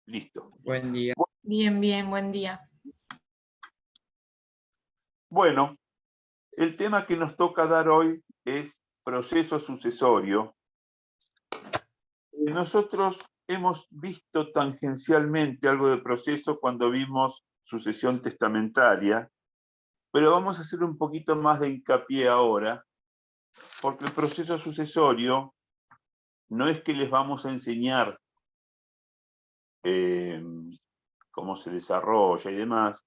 Listo. Buen día. Bien, bien, buen día. Bueno, el tema que nos toca dar hoy es proceso sucesorio. Nosotros hemos visto tangencialmente algo de proceso cuando vimos sucesión testamentaria, pero vamos a hacer un poquito más de hincapié ahora, porque el proceso sucesorio no es que les vamos a enseñar cómo se desarrolla y demás,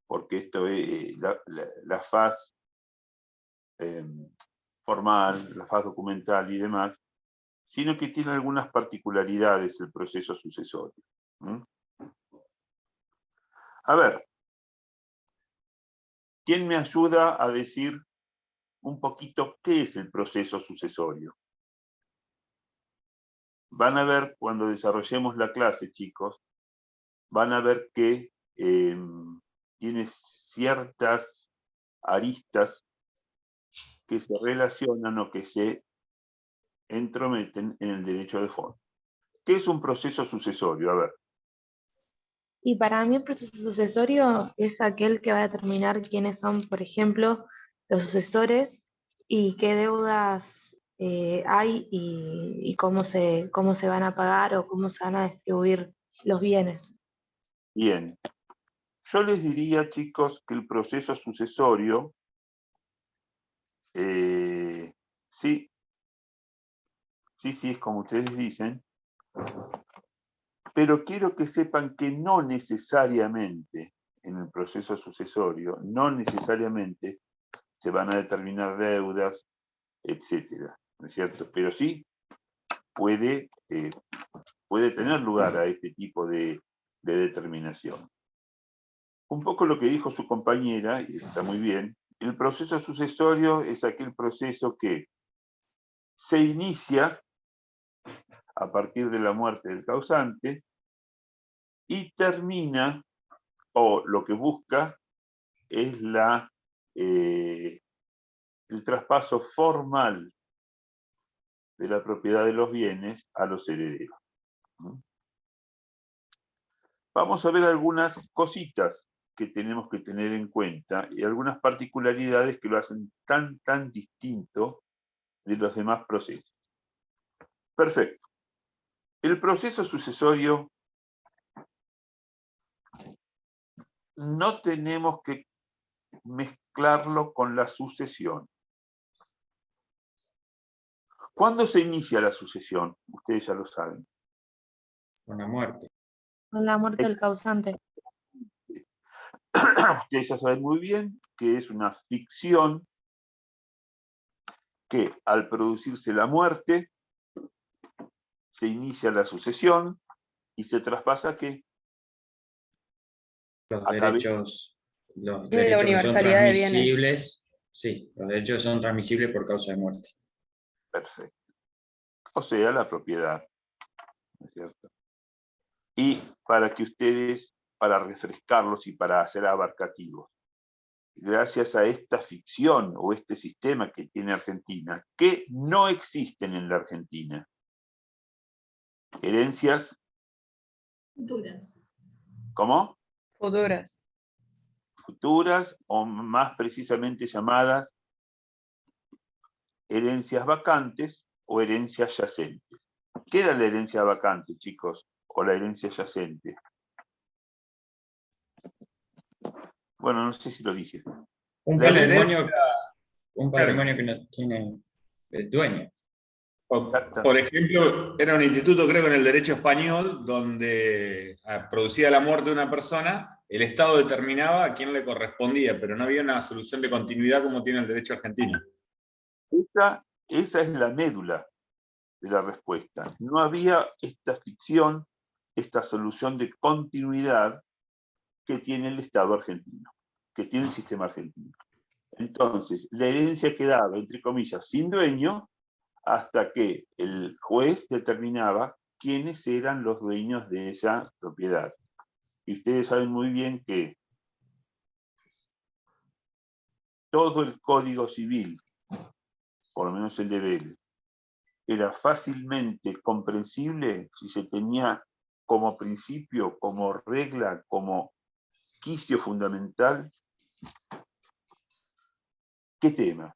porque esto es la faz formal, la faz documental y demás, sino que tiene algunas particularidades el proceso sucesorio. A ver, ¿quién me ayuda a decir un poquito qué es el proceso sucesorio? Van a ver cuando desarrollemos la clase, chicos, van a ver que tiene ciertas aristas que se relacionan o que se entrometen en el derecho de fondo. ¿Qué es un proceso sucesorio? A ver. Y para mí el proceso sucesorio es aquel que va a determinar quiénes son, por ejemplo, los sucesores y qué deudas hay y cómo se van a pagar o cómo se van a distribuir los bienes. Bien. Yo les diría, chicos, que el proceso sucesorio, sí, es como ustedes dicen, pero quiero que sepan que no necesariamente en el proceso sucesorio, no necesariamente se van a determinar deudas, etcétera, ¿no es cierto? Pero sí puede tener lugar a este tipo de determinación. Un poco lo que dijo su compañera, y está muy bien, el proceso sucesorio es aquel proceso que se inicia a partir de la muerte del causante y termina, o lo que busca, es el traspaso formal de la propiedad de los bienes a los herederos. Vamos a ver algunas cositas que tenemos que tener en cuenta y algunas particularidades que lo hacen tan distinto de los demás procesos. Perfecto. El proceso sucesorio no tenemos que mezclarlo con la sucesión. ¿Cuándo se inicia la sucesión? Ustedes ya lo saben. Con la muerte. Con la muerte del causante. Ustedes ya saben muy bien que es una ficción que al producirse la muerte se inicia la sucesión y se traspasa ¿qué? Los A través derechos De la que son universalidad de bienes. transmisibles. Sí, los derechos son transmisibles por causa de muerte. Perfecto. O sea, la propiedad, ¿no es cierto? Y para que ustedes, para refrescarlos y para hacer abarcativos, gracias a esta ficción o este sistema que tiene Argentina, que no existen en la Argentina. Herencias. Futuras. ¿Cómo? Futuras. Futuras o más precisamente llamadas herencias vacantes o herencias yacentes. ¿Qué era la herencia vacante, chicos? O la herencia yacente. Bueno, no sé si lo dije. Un La herencia, patrimonio que no tiene el dueño. Por ejemplo, era un instituto, creo que en el derecho español, donde producida la muerte de una persona, el Estado determinaba a quién le correspondía, pero no había una solución de continuidad como tiene el derecho argentino. esa es la médula de la respuesta. No había esta ficción, esta solución de continuidad que tiene el Estado argentino, que tiene el sistema argentino. Entonces, la herencia quedaba, entre comillas, sin dueño, hasta que el juez determinaba quiénes eran los dueños de esa propiedad. Y ustedes saben muy bien que todo el Código Civil, por lo menos el de Vélez, era fácilmente comprensible si se tenía como principio, como regla, como quicio fundamental, ¿qué tema?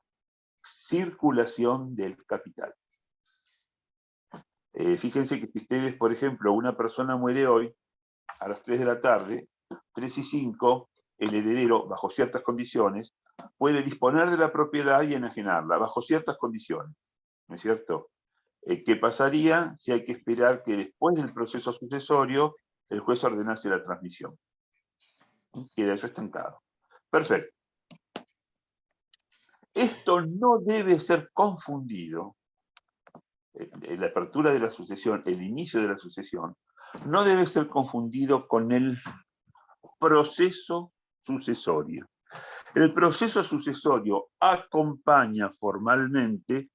Circulación del capital. Fíjense que si ustedes, por ejemplo, una persona muere hoy, a las 3 de la tarde, 3 y 5, el heredero, bajo ciertas condiciones, puede disponer de la propiedad y enajenarla, bajo ciertas condiciones, ¿no es cierto? ¿Qué pasaría si hay que esperar que después del proceso sucesorio el juez ordenase la transmisión? Queda eso estancado. Perfecto. Esto no debe ser confundido, la apertura de la sucesión, el inicio de la sucesión, no debe ser confundido con el proceso sucesorio. El proceso sucesorio acompaña formalmente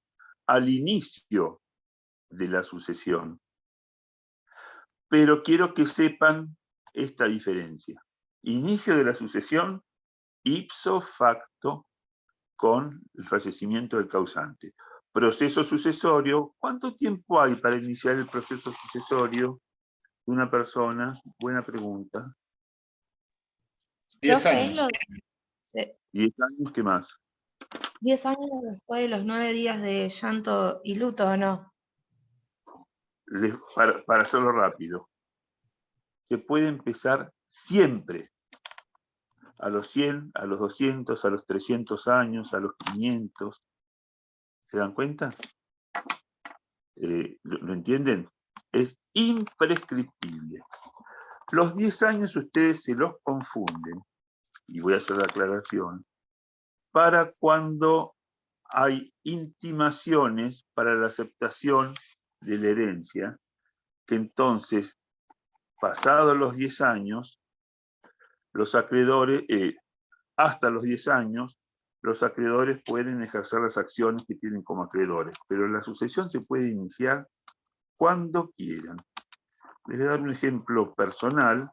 al inicio de la sucesión. Pero quiero que sepan esta diferencia. Inicio de la sucesión ipso facto con el fallecimiento del causante. Proceso sucesorio, ¿cuánto tiempo hay para iniciar el proceso sucesorio de una persona? Buena pregunta. 10 años. Sí. 10 años, ¿qué más? 10 años después de los 9 días de llanto y luto, ¿o no? Para hacerlo rápido. Se puede empezar siempre. A los 100, a los 200, a los 300 años, a los 500. ¿Se dan cuenta? ¿Lo entienden? Es imprescriptible. Los 10 años ustedes se los confunden, y voy a hacer la aclaración, para cuando hay intimaciones para la aceptación de la herencia, que entonces, pasados los 10 años, los acreedores, hasta los 10 años, los acreedores pueden ejercer las acciones que tienen como acreedores, pero la sucesión se puede iniciar cuando quieran. Les voy a dar un ejemplo personal.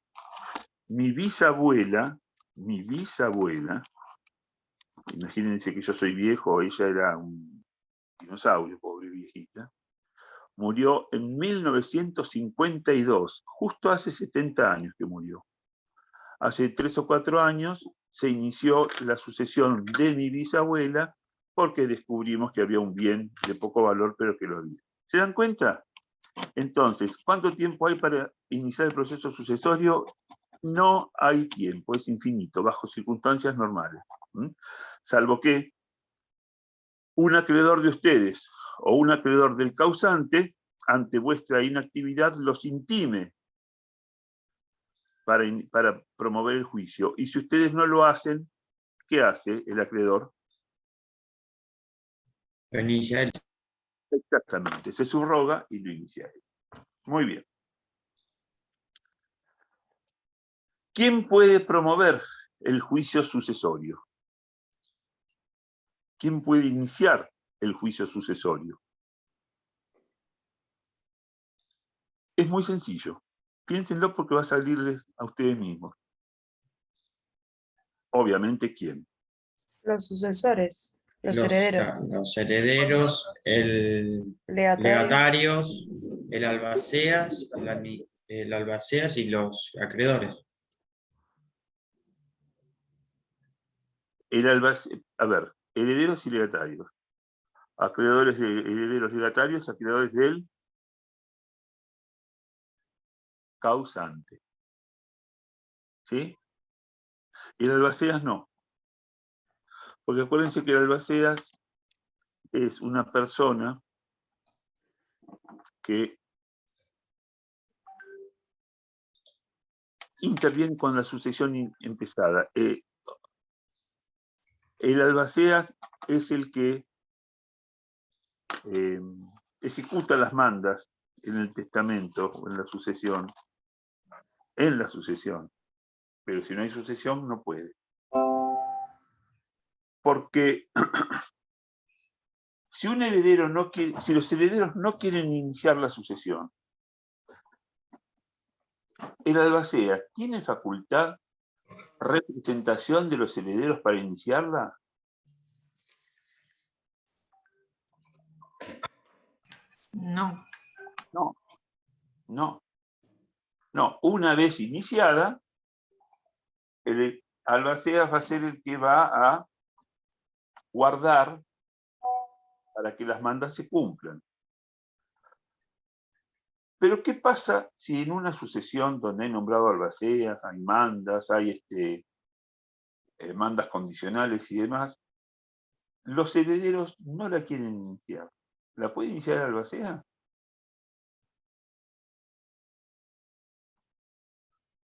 Mi bisabuela, imagínense que yo soy viejo, ella era un dinosaurio, pobre viejita, murió en 1952, justo hace 70 años que murió. Hace 3 o 4 años se inició la sucesión de mi bisabuela porque descubrimos que había un bien de poco valor, pero que lo había. ¿Se dan cuenta? Entonces, ¿cuánto tiempo hay para iniciar el proceso sucesorio? No hay tiempo, es infinito, bajo circunstancias normales. Salvo que un acreedor de ustedes o un acreedor del causante, ante vuestra inactividad, los intime para promover el juicio. Y si ustedes no lo hacen, ¿qué hace el acreedor? Lo inicia él. Exactamente, se subroga y lo inicia él. Muy bien. ¿Quién puede promover el juicio sucesorio? ¿Quién puede iniciar el juicio sucesorio? Es muy sencillo. Piénsenlo porque va a salirles a ustedes mismos. Obviamente, ¿quién? Los sucesores, los herederos. Los herederos, el legatarios, el albaceas, el albaceas y los acreedores. A ver, herederos y legatarios. Acreedores de herederos legatarios, acreedores del causante. ¿Sí? El albaceas no. Porque acuérdense que el albaceas es una persona que interviene con la sucesión empezada. El albaceas es el que ejecuta las mandas en el testamento o en la sucesión. Pero si no hay sucesión, no puede. Porque si los herederos no quieren iniciar la sucesión, el albacea tiene facultad, representación de los herederos para iniciarla. No. No. No, una vez iniciada, el albaceas va a ser el que va a guardar para que las mandas se cumplan. Pero ¿qué pasa si en una sucesión donde hay nombrado albaceas, hay mandas, hay mandas condicionales y demás, los herederos no la quieren iniciar? ¿La puede iniciar el albacea?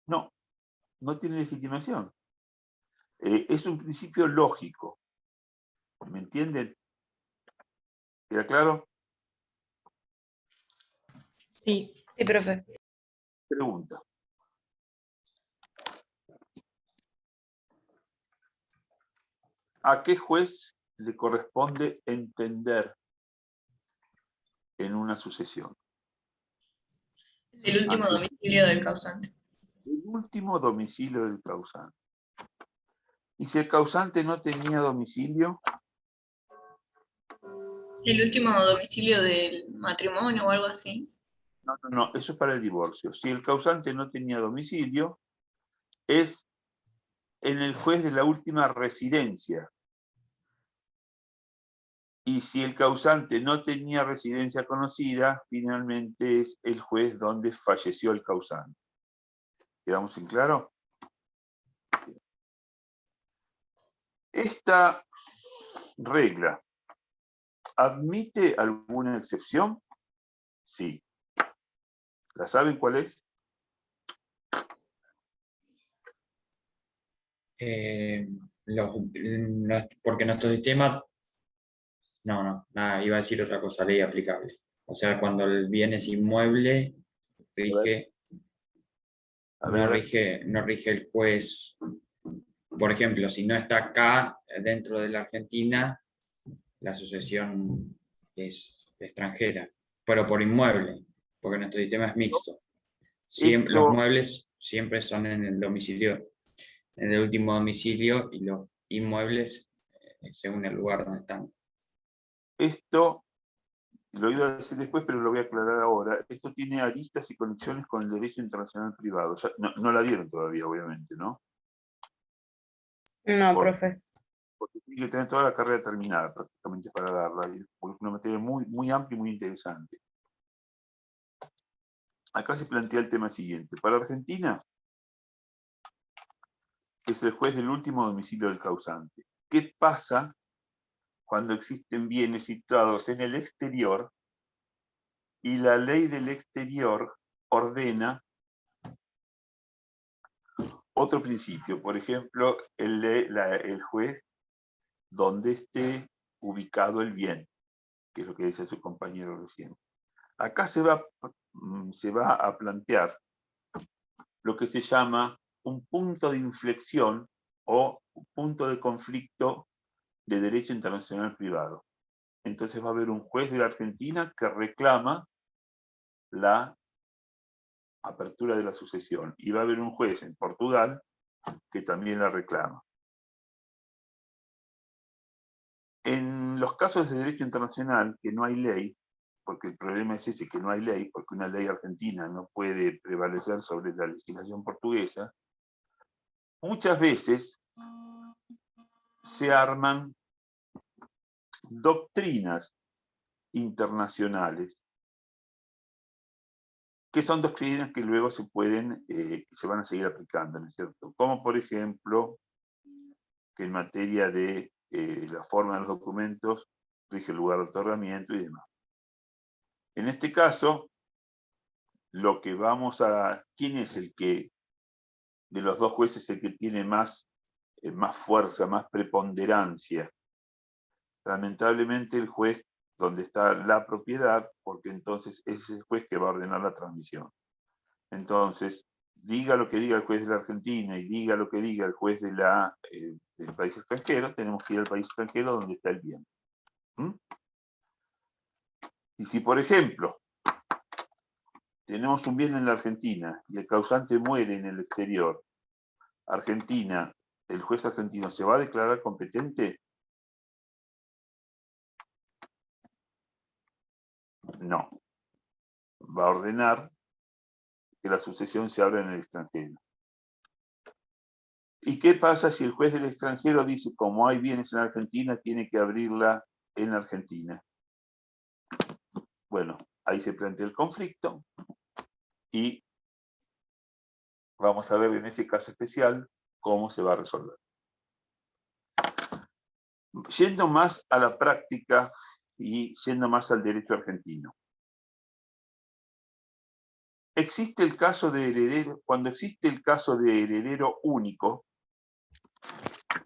No, no tiene legitimación. Es un principio lógico. ¿Me entienden? ¿Queda claro? Sí, sí, profe. Pregunta. ¿A qué juez le corresponde entender en una sucesión? El último domicilio del causante. El último domicilio del causante. ¿Y si el causante no tenía domicilio? El último domicilio del matrimonio o algo así. No, eso es para el divorcio. Si el causante no tenía domicilio, es en el juez de la última residencia. Y si el causante no tenía residencia conocida, finalmente es el juez donde falleció el causante. ¿Quedamos en claro? Esta regla, ¿admite alguna excepción? Sí. ¿La saben cuál es? Porque nuestro sistema, iba a decir otra cosa, ley aplicable. O sea, cuando el bien es inmueble, rige, no rige el juez. Por ejemplo, si no está acá, dentro de la Argentina, la sucesión es extranjera, pero por inmueble, porque nuestro sistema es mixto. Los muebles siempre son en el domicilio, en el último domicilio, y los inmuebles según el lugar donde están. Esto, lo iba a decir después, pero lo voy a aclarar ahora. Esto tiene aristas y conexiones con el derecho internacional privado. O sea, no la dieron todavía, obviamente, ¿no? No, profe. Porque tiene que tener toda la carrera terminada prácticamente para darla, porque es una materia muy, muy amplia y muy interesante. Acá se plantea el tema siguiente. Para Argentina, es el juez del último domicilio del causante. ¿Qué pasa cuando existen bienes situados en el exterior y la ley del exterior ordena otro principio? Por ejemplo, el juez donde esté ubicado el bien, que es lo que dice su compañero recién. Acá se va a plantear lo que se llama un punto de inflexión o un punto de conflicto de derecho internacional privado. Entonces va a haber un juez de la Argentina que reclama la apertura de la sucesión y va a haber un juez en Portugal que también la reclama. En los casos de derecho internacional que no hay ley, porque el problema es ese, que no hay ley, porque una ley argentina no puede prevalecer sobre la legislación portuguesa, muchas veces se arman doctrinas internacionales, que son doctrinas que luego se van a seguir aplicando, ¿no es cierto? Como por ejemplo, que en materia de la forma de los documentos rige el lugar de otorgamiento y demás. En este caso, ¿quién es el que, de los dos jueces, el que tiene más fuerza, más preponderancia? Lamentablemente el juez donde está la propiedad, porque entonces es el juez que va a ordenar la transmisión. Entonces, diga lo que diga el juez de la Argentina y diga lo que diga el juez del país extranjero, tenemos que ir al país extranjero donde está el bien. Y si, por ejemplo, tenemos un bien en la Argentina y el causante muere en el exterior, Argentina, ¿el juez argentino se va a declarar competente? No. Va a ordenar que la sucesión se abra en el extranjero. ¿Y qué pasa si el juez del extranjero dice, como hay bienes en Argentina, tiene que abrirla en Argentina? Bueno, ahí se plantea el conflicto y vamos a ver en ese caso especial cómo se va a resolver. Yendo más a la práctica y yendo más al derecho argentino. Existe el caso de heredero, cuando existe el caso de heredero único,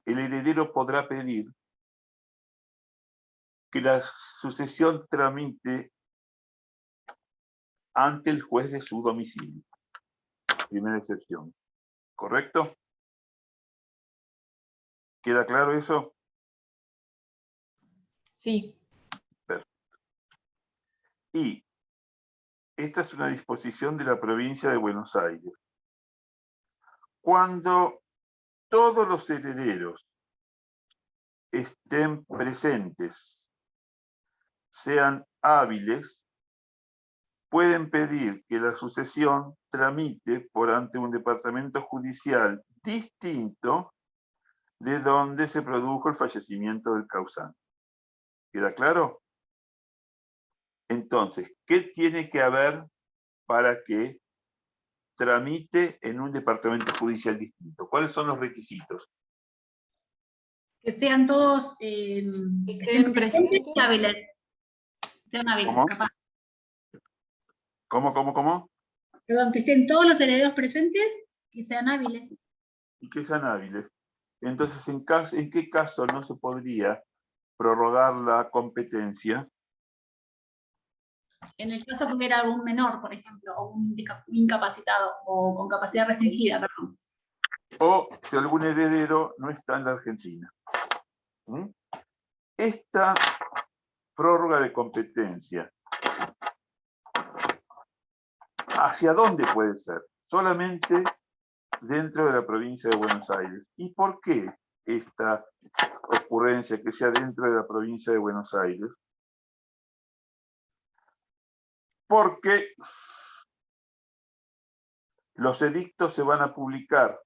el heredero podrá pedir que la sucesión tramite ante el juez de su domicilio. Primera excepción. ¿Correcto? ¿Queda claro eso? Sí. Perfecto. Y esta es una disposición de la provincia de Buenos Aires. Cuando todos los herederos estén presentes, sean hábiles, pueden pedir que la sucesión tramite por ante un departamento judicial distinto de donde se produjo el fallecimiento del causante. ¿Queda claro? Entonces, ¿qué tiene que haber para que tramite en un departamento judicial distinto? ¿Cuáles son los requisitos? Que sean todos Estén presentes. y hábiles. Sean hábiles, ¿Cómo? capaz. ¿Cómo? Perdón, que estén todos los herederos presentes, que sean hábiles. Y que sean hábiles. Entonces, ¿en qué caso no se podría prorrogar la competencia? En el caso que hubiera algún menor, por ejemplo, o un incapacitado, o con capacidad restringida, perdón. O si algún heredero no está en la Argentina. ¿Mm? Esta prórroga de competencia, ¿hacia dónde puede ser? Solamente dentro de la provincia de Buenos Aires. ¿Y por qué esta ocurrencia que sea dentro de la provincia de Buenos Aires? Porque los edictos se van a publicar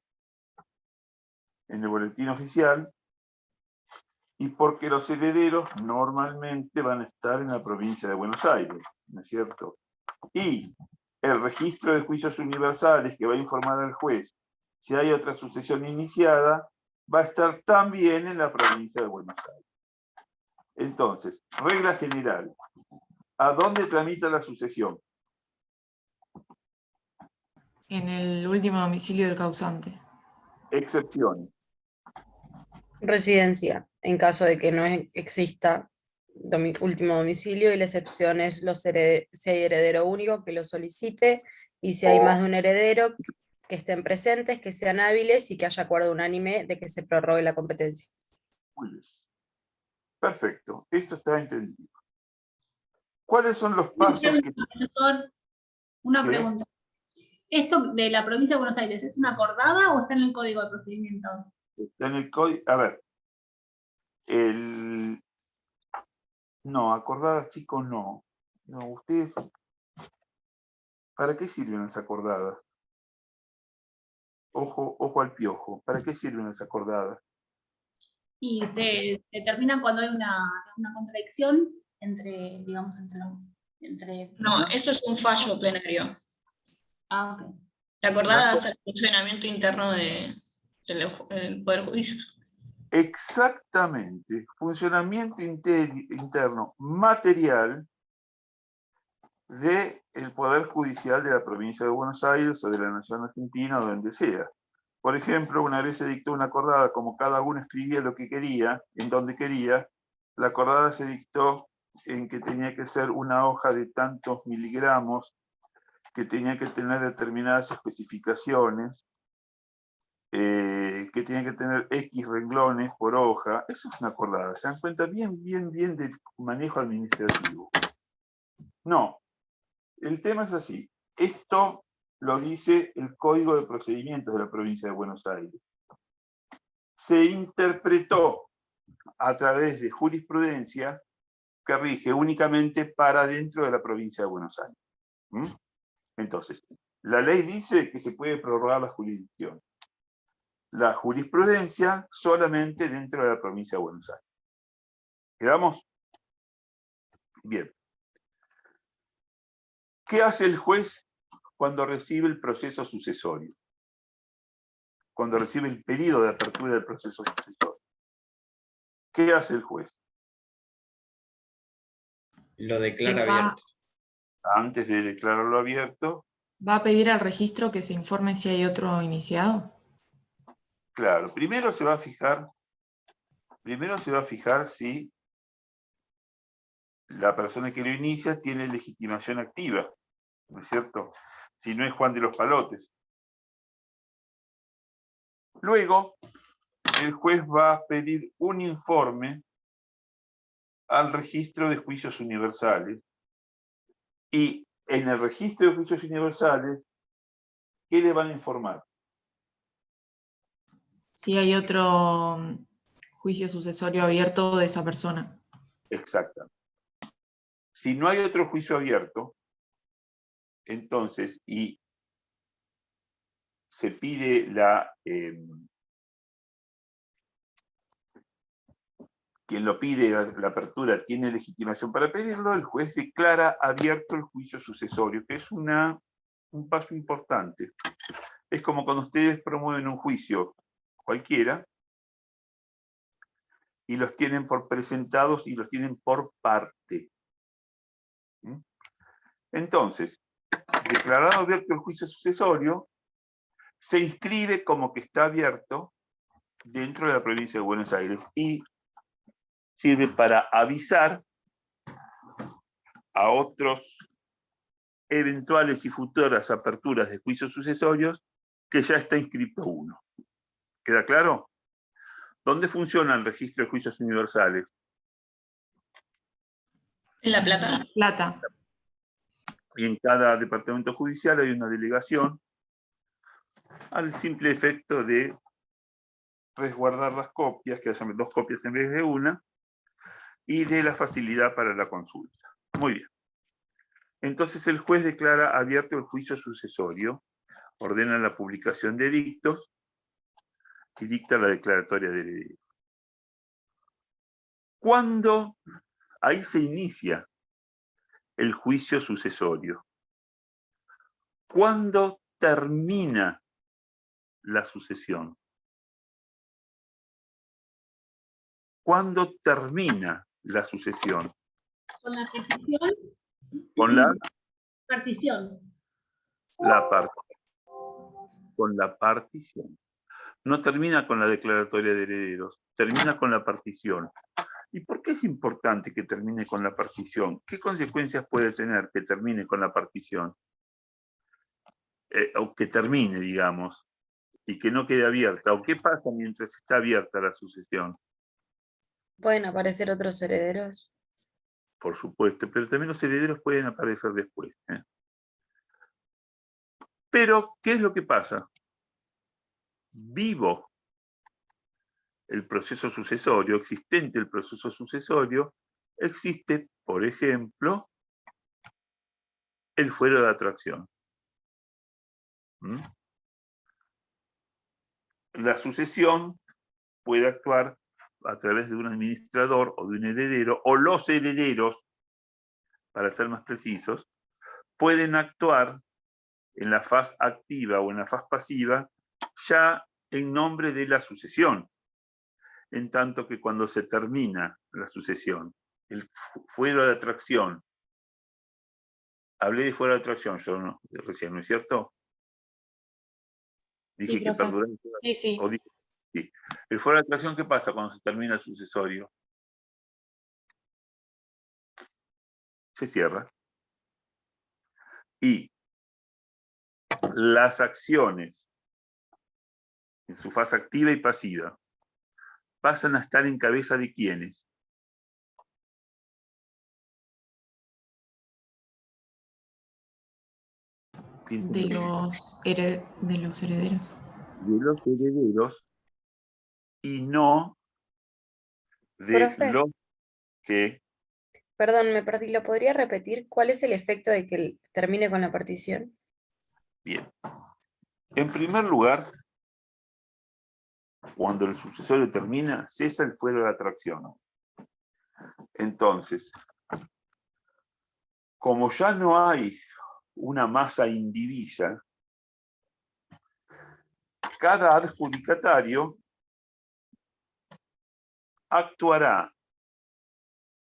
en el boletín oficial y porque los herederos normalmente van a estar en la provincia de Buenos Aires, ¿no es cierto? Y el registro de juicios universales que va a informar al juez si hay otra sucesión iniciada, va a estar también en la provincia de Buenos Aires. Entonces, regla general, ¿a dónde tramita la sucesión? En el último domicilio del causante. Excepciones. Residencia, en caso de que no exista último domicilio, y la excepción es si hay heredero único que lo solicite, y si hay más de un heredero que estén presentes, que sean hábiles y que haya acuerdo unánime de que se prorrogue la competencia. Muy bien. Perfecto, esto está entendido. ¿Cuáles son los pasos que... Profesor, una pregunta. ¿Esto de la provincia de Buenos Aires es una acordada o está en el Código de Procedimiento? Está en el código... A ver. No, acordadas, chicos, no. No, ustedes... ¿Para qué sirven las acordadas? Ojo al piojo. ¿Para qué sirven las acordadas? Y se determinan cuando hay una contradicción entre, digamos, entre... No, eso es un fallo plenario. Ah, ok. La acordada es el funcionamiento interno del Poder Judicial. Exactamente. Funcionamiento interno material del Poder Judicial de la provincia de Buenos Aires o de la Nación Argentina o donde sea. Por ejemplo, una vez se dictó una acordada, como cada uno escribía lo que quería, en donde quería, la acordada se dictó en que tenía que ser una hoja de tantos miligramos, que tenía que tener determinadas especificaciones, que tenía que tener X renglones por hoja. Eso es una acordada. ¿Se dan cuenta? Bien del manejo administrativo. No. El tema es así. Esto lo dice el Código de Procedimientos de la provincia de Buenos Aires. Se interpretó a través de jurisprudencia que rige únicamente para dentro de la provincia de Buenos Aires. Entonces, la ley dice que se puede prorrogar la jurisdicción. La jurisprudencia solamente dentro de la provincia de Buenos Aires. ¿Quedamos? Bien. ¿Qué hace el juez cuando recibe el proceso sucesorio? Cuando recibe el pedido de apertura del proceso sucesorio. ¿Qué hace el juez? Lo declara abierto. Antes de declararlo abierto. ¿Va a pedir al registro que se informe si hay otro iniciado? Claro, primero se va a fijar si la persona que lo inicia tiene legitimación activa, ¿no es cierto? Si no es Juan de los Palotes. Luego, el juez va a pedir un informe al registro de juicios universales. Y en el registro de juicios universales, ¿qué le van a informar? Si hay otro juicio sucesorio abierto de esa persona. Exactamente. Si no hay otro juicio abierto, entonces, y se pide quien lo pide, la apertura, tiene legitimación para pedirlo, el juez declara abierto el juicio sucesorio, que es un paso importante. Es como cuando ustedes promueven un juicio cualquiera, y los tienen por presentados y los tienen por parte. Entonces, declarado abierto el juicio sucesorio, se inscribe como que está abierto dentro de la provincia de Buenos Aires y sirve para avisar a otros eventuales y futuras aperturas de juicios sucesorios que ya está inscrito uno. ¿Queda claro? ¿Dónde funciona el registro de juicios universales? En La Plata. Plata. Y en cada departamento judicial hay una delegación al simple efecto de resguardar las copias, que haya 2 copias en vez de una, y de la facilidad para la consulta. Muy bien. Entonces el juez declara abierto el juicio sucesorio, ordena la publicación de edictos y dicta la declaratoria de heredero. ¿Cuándo ahí se inicia el juicio sucesorio? ¿Cuándo termina la sucesión? ¿Cuándo termina la sucesión? Con la partición. Con la Partición. Con la partición. No termina con la declaratoria de herederos, termina con la partición. ¿Y por qué es importante que termine con la partición? ¿Qué consecuencias puede tener que termine con la partición? O que termine, digamos, y que no quede abierta. ¿O qué pasa mientras está abierta la sucesión? ¿Pueden aparecer otros herederos? Por supuesto, pero también los herederos pueden aparecer después. Pero, ¿qué es lo que pasa? Vivo el proceso sucesorio, existente el proceso sucesorio, existe, por ejemplo, el fuero de atracción. La sucesión puede actuar a través de un administrador o de un heredero, o los herederos, para ser más precisos, pueden actuar en la faz activa o en la faz pasiva ya en nombre de la sucesión. En tanto que cuando se termina la sucesión, el fuero de atracción, hablé de fuero de atracción yo recién, ¿no es cierto? Dije Sí, que profe. perduró. Sí. Sí. El fuero de atracción, ¿qué pasa cuando se termina el sucesorio? Se cierra. Y las acciones, en su fase activa y pasiva, pasan a estar en cabeza de ¿quiénes? De los herederos. De los herederos y no de Profe. los que... Perdón, me perdí. ¿Lo podría repetir? ¿Cuál es el efecto de que termine con la partición? Bien. En primer lugar, cuando el sucesorio termina, cesa el fuero de atracción. Entonces, como ya no hay una masa indivisa, cada adjudicatario actuará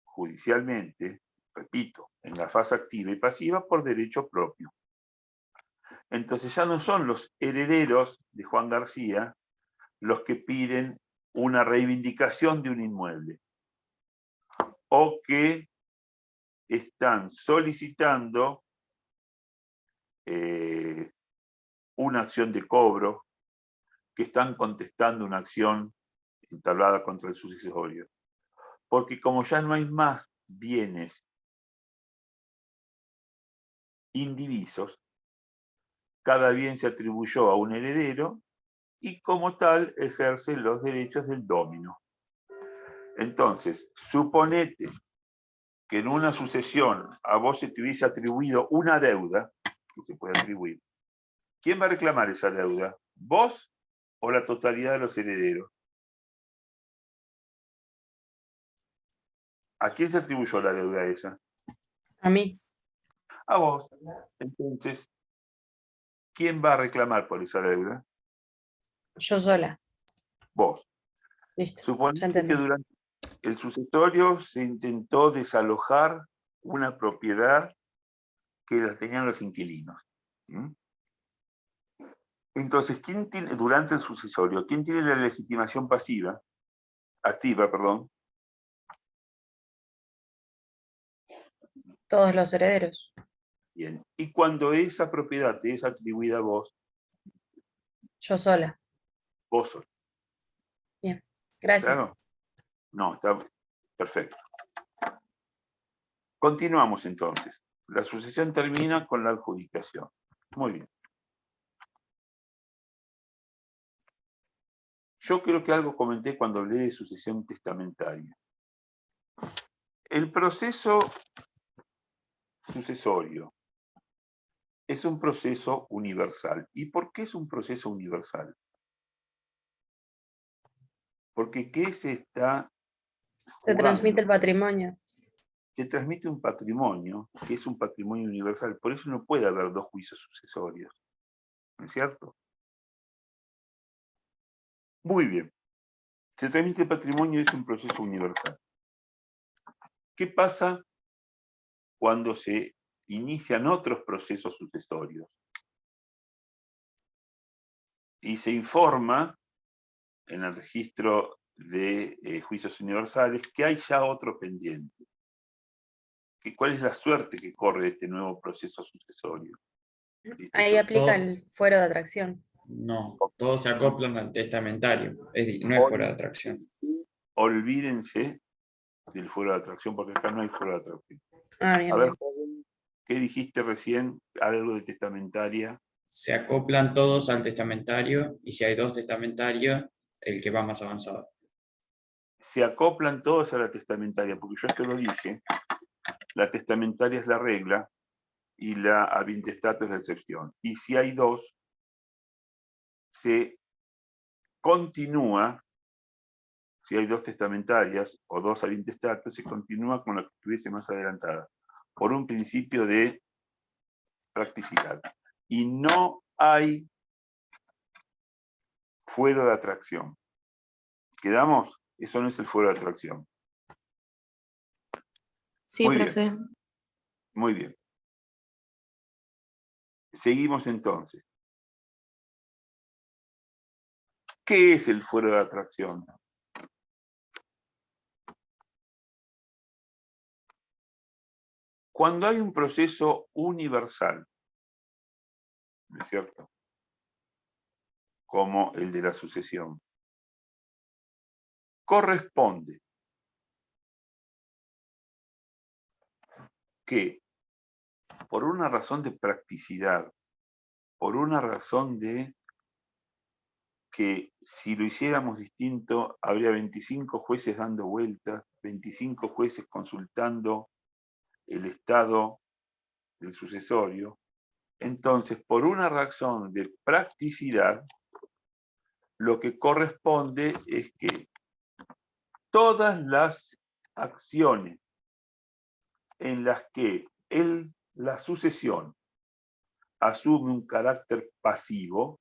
judicialmente, repito, en la fase activa y pasiva por derecho propio. Entonces ya no son los herederos de Juan García los que piden una reivindicación de un inmueble o que están solicitando una acción de cobro, que están contestando una acción entablada contra el sucesorio. Porque como ya no hay más bienes indivisos, cada bien se atribuyó a un heredero y como tal ejerce los derechos del domino. Entonces, suponete que en una sucesión a vos se te hubiese atribuido una deuda, que se puede atribuir. ¿Quién va a reclamar esa deuda? ¿Vos o la totalidad de los herederos? ¿A quién se atribuyó la deuda esa? A mí. A vos. Entonces, ¿quién va a reclamar por esa deuda? Yo sola. Vos. Listo. Suponete que durante el sucesorio se intentó desalojar una propiedad que la tenían los inquilinos. Entonces, ¿quién tiene, durante el sucesorio, quién tiene la legitimación activa, perdón? Todos los herederos. Bien. Y cuando esa propiedad te es atribuida a vos, Yo sola. vos sos. Bien, gracias. ¿Claro? No, está perfecto. Continuamos entonces. La sucesión termina con la adjudicación. Muy bien. Yo creo que algo comenté cuando hablé de sucesión testamentaria. El proceso sucesorio es un proceso universal. ¿Y por qué es un proceso universal? Porque ¿qué se está jugando? Se transmite el patrimonio. Se transmite un patrimonio, que es un patrimonio universal. Por eso no puede haber dos juicios sucesorios. ¿No es cierto? Muy bien. Se transmite el patrimonio y es un proceso universal. ¿Qué pasa cuando se inician otros procesos sucesorios? Y se informa en el registro de juicios universales que hay ya otro pendiente. ¿Cuál es la suerte que corre este nuevo proceso sucesorio? Ahí aplica el fuero de atracción. No, todos se acoplan al testamentario, no es fuero de atracción. Olvídense del fuero de atracción, porque acá no hay fuero de atracción. Ah, bien, A ver, bien. joven, ¿qué dijiste recién? Algo de testamentaria. Se acoplan todos al testamentario y si hay dos testamentarios, el que va más avanzado. Se acoplan todos a la testamentaria, porque yo esto lo dije. La testamentaria es la regla y la habintestato es la excepción. Y si hay dos, se continúa, si hay dos testamentarias o dos habintestatos, se continúa con la que estuviese más adelantada, por un principio de practicidad. Y no hay fuero de atracción. ¿Quedamos? Eso no es el fuero de atracción. Sí, Muy profe. bien. Muy bien. Seguimos entonces. ¿Qué es el fuero de atracción? Cuando hay un proceso universal, ¿no es cierto? Como el de la sucesión, corresponde que por una razón de practicidad, por una razón de que si lo hiciéramos distinto, habría 25 jueces dando vueltas, 25 jueces consultando el estado del sucesorio, Entonces, por una razón de practicidad, lo que corresponde es que todas las acciones en las que la sucesión asume un carácter pasivo,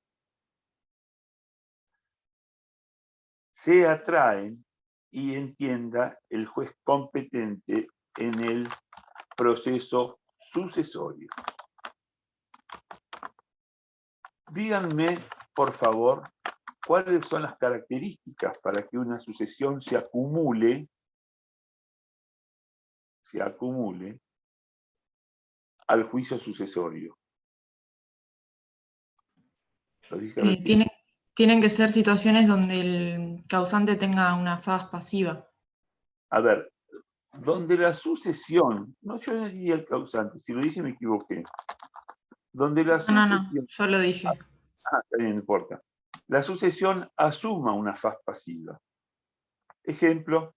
se atraen y entienda el juez competente en el proceso sucesorio. Díganme, por favor, cuáles son las características para que una sucesión se acumule al juicio sucesorio. Lo dije recién. Tienen que ser situaciones donde el causante tenga una faz pasiva. A ver, donde la sucesión, no, yo no diría el causante, si lo dije me equivoqué. Donde la sucesión, No, yo lo dije. También no importa. La sucesión asuma una faz pasiva. Ejemplo.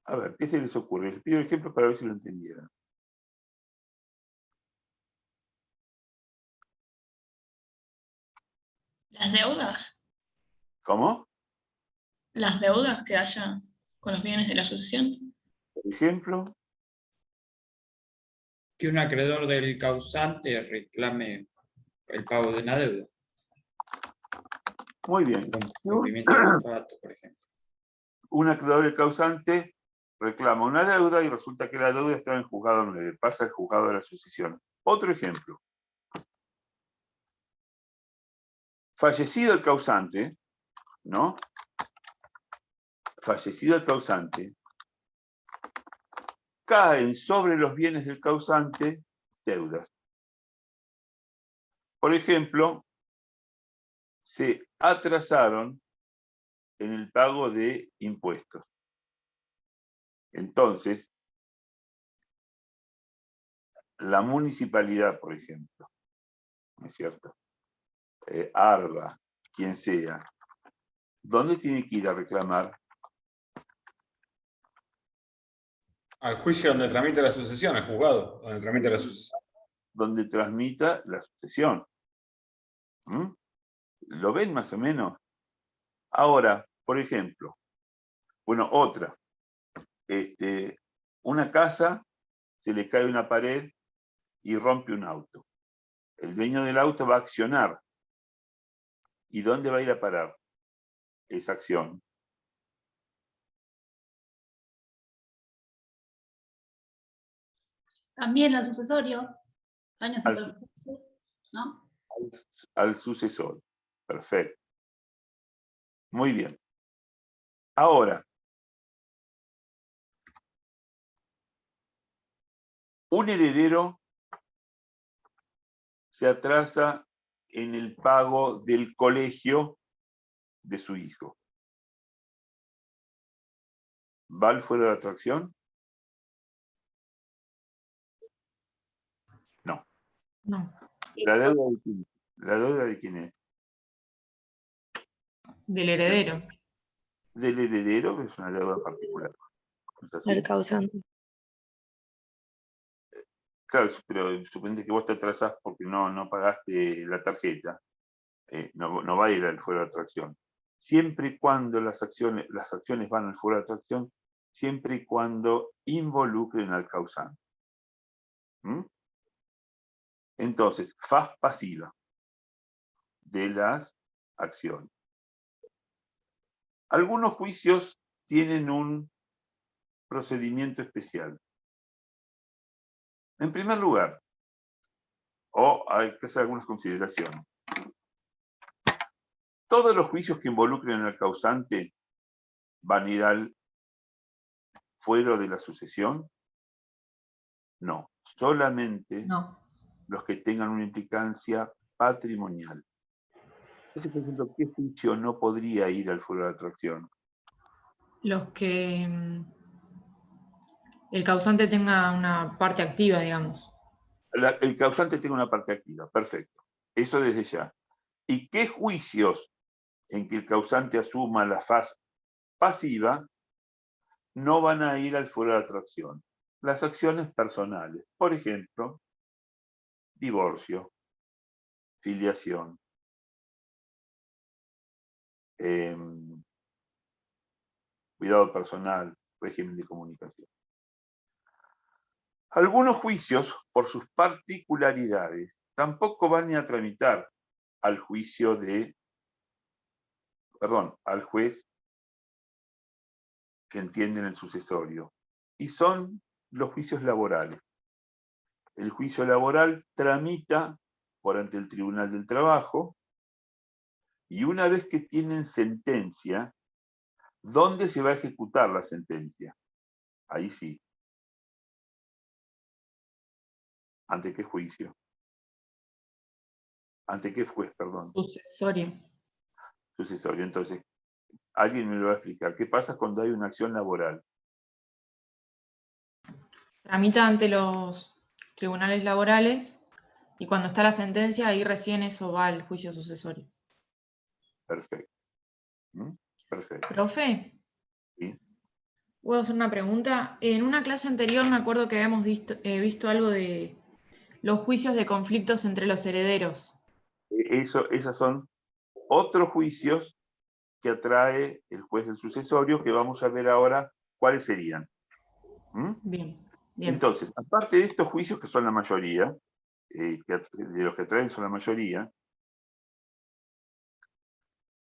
A ver, ¿qué se les ocurre? Les pido ejemplos para ver si lo entendieron. Las deudas. ¿Cómo? Las deudas que haya con los bienes de la sucesión. Por ejemplo. Que un acreedor del causante reclame el pago de una deuda. Muy bien. Cumplimiento del contrato, por ejemplo. Un acreedor del causante reclama una deuda y resulta que la deuda está en el juzgado 9, pasa al juzgado de la sucesión. Otro ejemplo. Fallecido el causante, ¿no? Fallecido el causante, caen sobre los bienes del causante deudas. Por ejemplo, se atrasaron en el pago de impuestos. Entonces, la municipalidad, por ejemplo, ¿no es cierto? ARBA, quien sea, ¿dónde tiene que ir a reclamar? Al juicio donde tramita la sucesión, al juzgado, donde tramita la sucesión. Donde transmita la sucesión. ¿Mm? ¿Lo ven más o menos? Ahora, por ejemplo, bueno, otra. Una casa, se le cae una pared y rompe un auto. El dueño del auto va a accionar. ¿Y dónde va a ir a parar esa acción? También al sucesorio, daños y perjuicios, ¿no? Al sucesor. Perfecto. Muy bien. Ahora, un heredero se atrasa en el pago del colegio de su hijo. ¿Va al fuero de atracción? No. No. ¿La deuda de quién? ¿La deuda de quién es? Del heredero. Del heredero, que es una deuda particular. ¿No es así? El causante. Claro, pero suponete que vos te atrasás porque no pagaste la tarjeta. No va a ir al fuero de atracción. Siempre y cuando las acciones van al fuero de atracción, siempre y cuando involucren al causante. ¿Mm? Entonces, faz pasiva de las acciones. Algunos juicios tienen un procedimiento especial. En primer lugar, hay que hacer algunas consideraciones. ¿Todos los juicios que involucren al causante van a ir al fuero de la sucesión? No, solamente los que tengan una implicancia patrimonial. Entonces, por ejemplo, ¿qué juicio no podría ir al fuero de atracción? Los que el causante tenga una parte activa, digamos. El causante tenga una parte activa, perfecto. Eso desde ya. ¿Y qué juicios en que el causante asuma la faz pasiva no van a ir al fuero de atracción. Las acciones personales, por ejemplo, divorcio, filiación, cuidado personal, régimen de comunicación. Algunos juicios, por sus particularidades, tampoco van a tramitar al juicio al juez que entiende en el sucesorio. Y son los juicios laborales. El juicio laboral tramita por ante el Tribunal del Trabajo, y una vez que tienen sentencia, ¿dónde se va a ejecutar la sentencia? Ahí sí. ¿Ante qué juicio? ¿Ante qué juez, perdón? Sucesorio. Sucesorio. Entonces, alguien me lo va a explicar. ¿Qué pasa cuando hay una acción laboral? Tramita ante los tribunales laborales y cuando está la sentencia, ahí recién eso va al juicio sucesorio. Perfecto. Perfecto. Profe, ¿Sí? ¿puedo hacer una pregunta? En una clase anterior me acuerdo que habíamos visto algo de los juicios de conflictos entre los herederos. Esos son otros juicios que atrae el juez del sucesorio, que vamos a ver ahora cuáles serían. Bien. Entonces, aparte de estos juicios, que son la mayoría, de los que traen son la mayoría,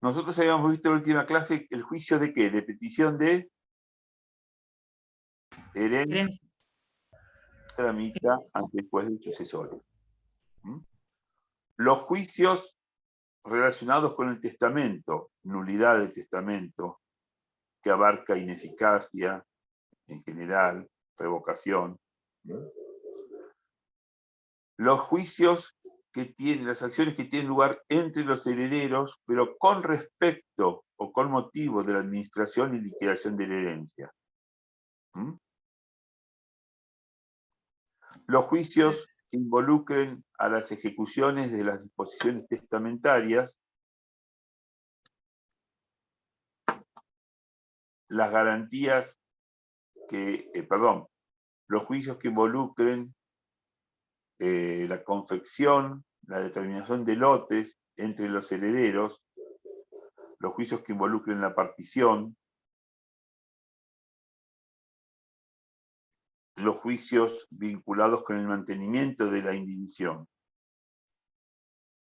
nosotros habíamos visto en la última clase el juicio de ¿qué? De petición de herencia, tramita ante el juez del sucesorio. Los juicios relacionados con el testamento, nulidad del testamento, que abarca ineficacia en general, revocación. Los juicios que tienen, las acciones que tienen lugar entre los herederos, pero con respecto o con motivo de la administración y liquidación de la herencia. Los juicios que involucren a las ejecuciones de las disposiciones testamentarias, las garantías los juicios que involucren la confección, la determinación de lotes entre los herederos, los juicios que involucren la partición, los juicios vinculados con el mantenimiento de la indivisión.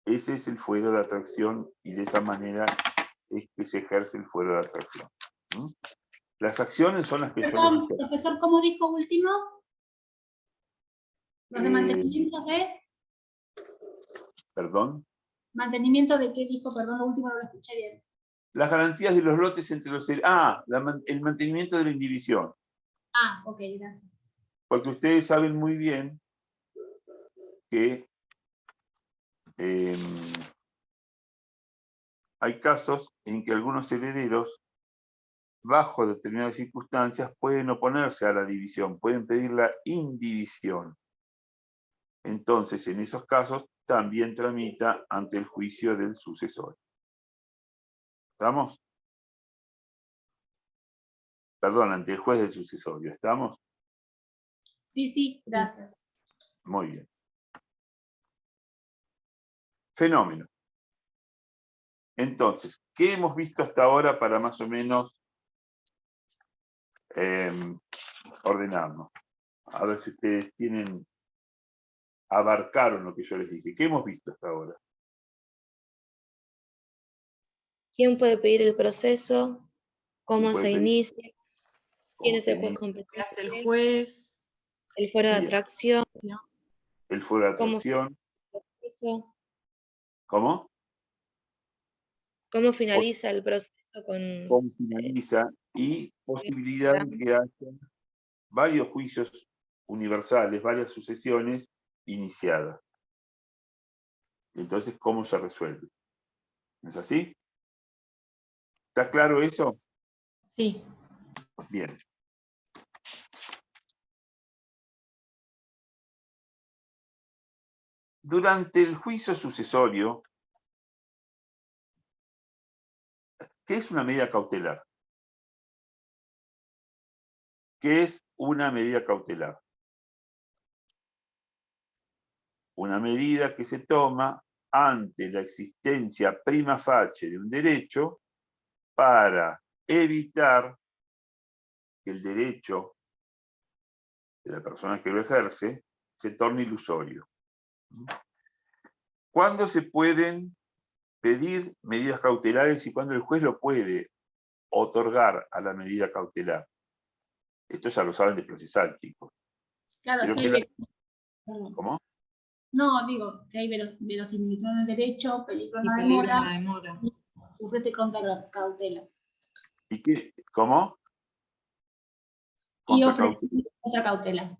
Ese es el fuero de atracción y de esa manera es que se ejerce el fuero de atracción. Las acciones son las que Perdón, profesor, ¿cómo dijo último? ¿Los de mantenimiento de? ¿Perdón? ¿Mantenimiento de qué dijo? Perdón, lo último no lo escuché bien. Las garantías de los lotes entre los herederos. El mantenimiento de la indivisión. Ok, gracias. Porque ustedes saben muy bien que hay casos en que algunos herederos, bajo determinadas circunstancias, pueden oponerse a la división, pueden pedir la indivisión. Entonces, en esos casos, también tramita ante el juicio del sucesor. ¿Estamos? Perdón, ante el juez del sucesorio. ¿Estamos? Sí, gracias. Muy bien. Fenómeno. Entonces, ¿qué hemos visto hasta ahora para más o menos ordenarnos? A ver si ustedes abarcaron lo que yo les dije. ¿Qué hemos visto hasta ahora? ¿Quién puede pedir el proceso? ¿Cómo se inicia? ¿Quién es el juez ¿Qué competente? hace el juez? El fuero de atracción. El fuero de atracción. ¿Cómo? ¿Cómo finaliza el proceso con... ¿Cómo finaliza? Y posibilidad de que haya varios juicios universales, varias sucesiones iniciadas. Entonces, ¿cómo se resuelve? ¿No es así? ¿Está claro eso? Sí. Bien. Durante el juicio sucesorio, ¿qué es una medida cautelar? ¿Qué es una medida cautelar? Una medida que se toma ante la existencia prima facie de un derecho para evitar que el derecho de la persona que lo ejerce se torne ilusorio. ¿Cuándo se pueden pedir medidas cautelares y cuándo el juez lo puede otorgar a la medida cautelar? Esto ya lo saben de procesal, chicos. Claro, ¿Cómo? No, digo, si hay verosimilitud en el derecho, peligro en Y la peligro en la demora, demora. se ofrece contra la cautela. ¿Y qué? ¿Cómo? Y Contra ofrece otra cautela.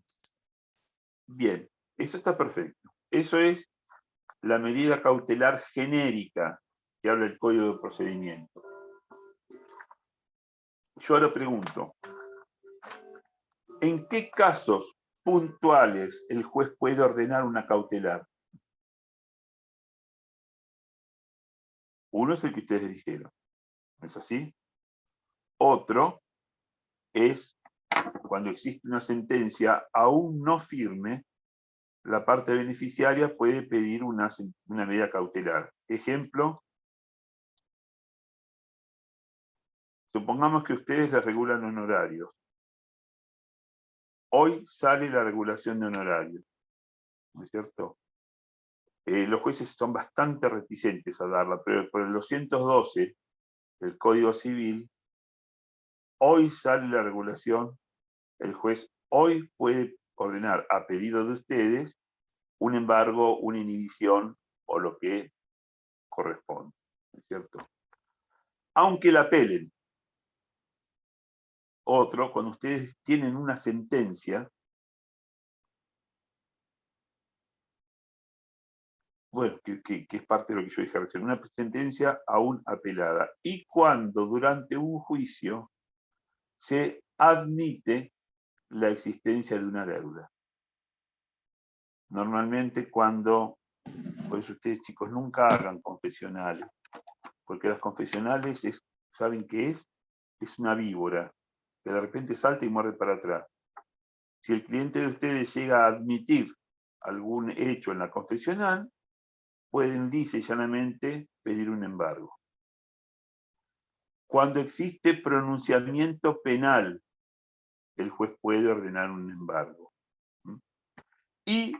Bien, eso está perfecto. Eso es la medida cautelar genérica que habla el Código de Procedimiento. Yo ahora pregunto, ¿en qué casos puntuales el juez puede ordenar una cautelar? Uno es el que ustedes dijeron, ¿no es así? Otro es cuando existe una sentencia aún no firme, la parte beneficiaria puede pedir una medida cautelar. Ejemplo, supongamos que ustedes les regulan honorarios. Hoy sale la regulación de honorarios, ¿no es cierto? Los jueces son bastante reticentes a darla, pero por el 212 del Código Civil, hoy sale la regulación, el juez hoy puede ordenar a pedido de ustedes un embargo, una inhibición o lo que corresponde, ¿no es cierto? Aunque la apelen. Otro, cuando ustedes tienen una sentencia, bueno, que es parte de lo que yo dije recién, una sentencia aún apelada. Y cuando durante un juicio se admite la existencia de una deuda. Normalmente cuando, por eso ustedes chicos nunca hagan confesionales, porque las confesionales ¿saben qué es? Es una víbora, que de repente salta y muerde para atrás. Si el cliente de ustedes llega a admitir algún hecho en la confesional, pueden lisa y llanamente pedir un embargo. Cuando existe pronunciamiento penal, el juez puede ordenar un embargo. Y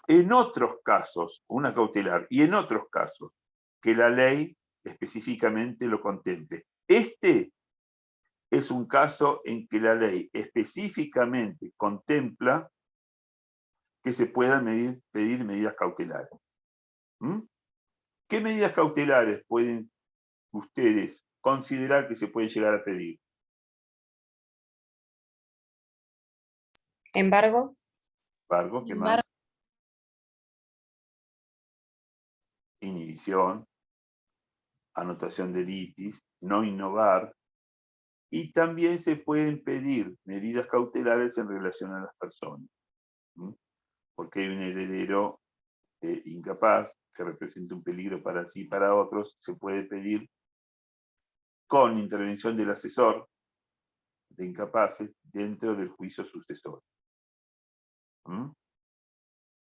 en otros casos, una cautelar, y en otros casos, que la ley específicamente lo contemple. Este es un caso en que la ley específicamente contempla que se puedan pedir medidas cautelares. ¿Qué medidas cautelares pueden ustedes considerar que se pueden llegar a pedir? Embargo. Embargo, ¿qué más? Inhibición, anotación de litis, no innovar, y también se pueden pedir medidas cautelares en relación a las personas. Porque hay un heredero incapaz que representa un peligro para sí y para otros, se puede pedir con intervención del asesor de incapaces dentro del juicio sucesorio.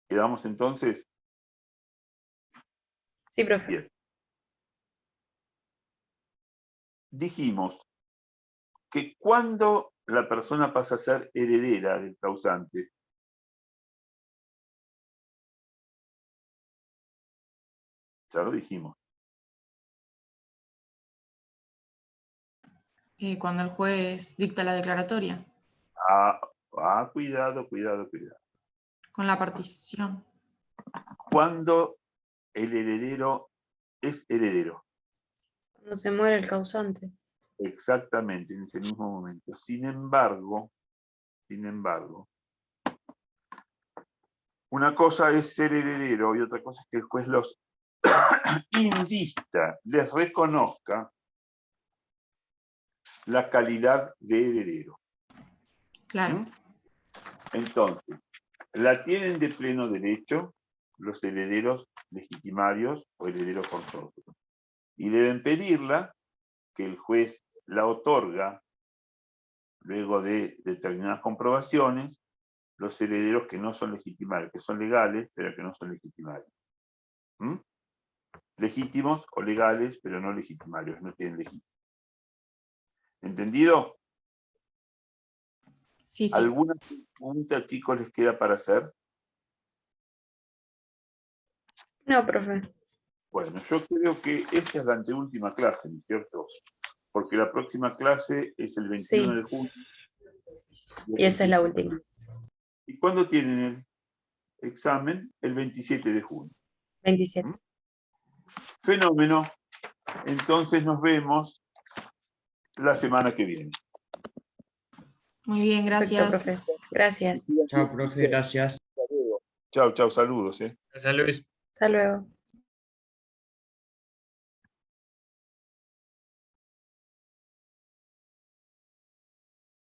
¿Quedamos entonces? Sí, profe. Bien. Dijimos que cuando la persona pasa a ser heredera del causante, ya lo dijimos. Cuando el juez dicta la declaratoria. Cuidado. Con la partición. Cuando el heredero es heredero. Cuando se muere el causante. Exactamente, en ese mismo momento. Sin embargo, una cosa es ser heredero y otra cosa es que el juez los invista, les reconozca la calidad de heredero. Claro. Entonces, la tienen de pleno derecho los herederos legitimarios o herederos forzosos. Y deben pedirla, que el juez la otorga luego de determinadas comprobaciones, los herederos que no son legitimarios, que son legales, pero que no son legitimarios. ¿Mm? Legítimos o legales, pero no legitimarios, no tienen legítimos. ¿Entendido? Sí, sí. ¿Alguna pregunta, chicos, les queda para hacer? No, profe. Bueno, yo creo que esta es la anteúltima clase, ¿no es cierto? Porque la próxima clase es el 21 Sí. de junio. Y esa es la última. ¿Y cuándo tienen el examen? El 27 de junio. 27. Fenómeno. Entonces nos vemos la semana que viene. Muy bien, Perfecto, gracias. profe. Gracias. Chao, profe, gracias. Chao, chao, saludos. Gracias, Luis. Hasta luego.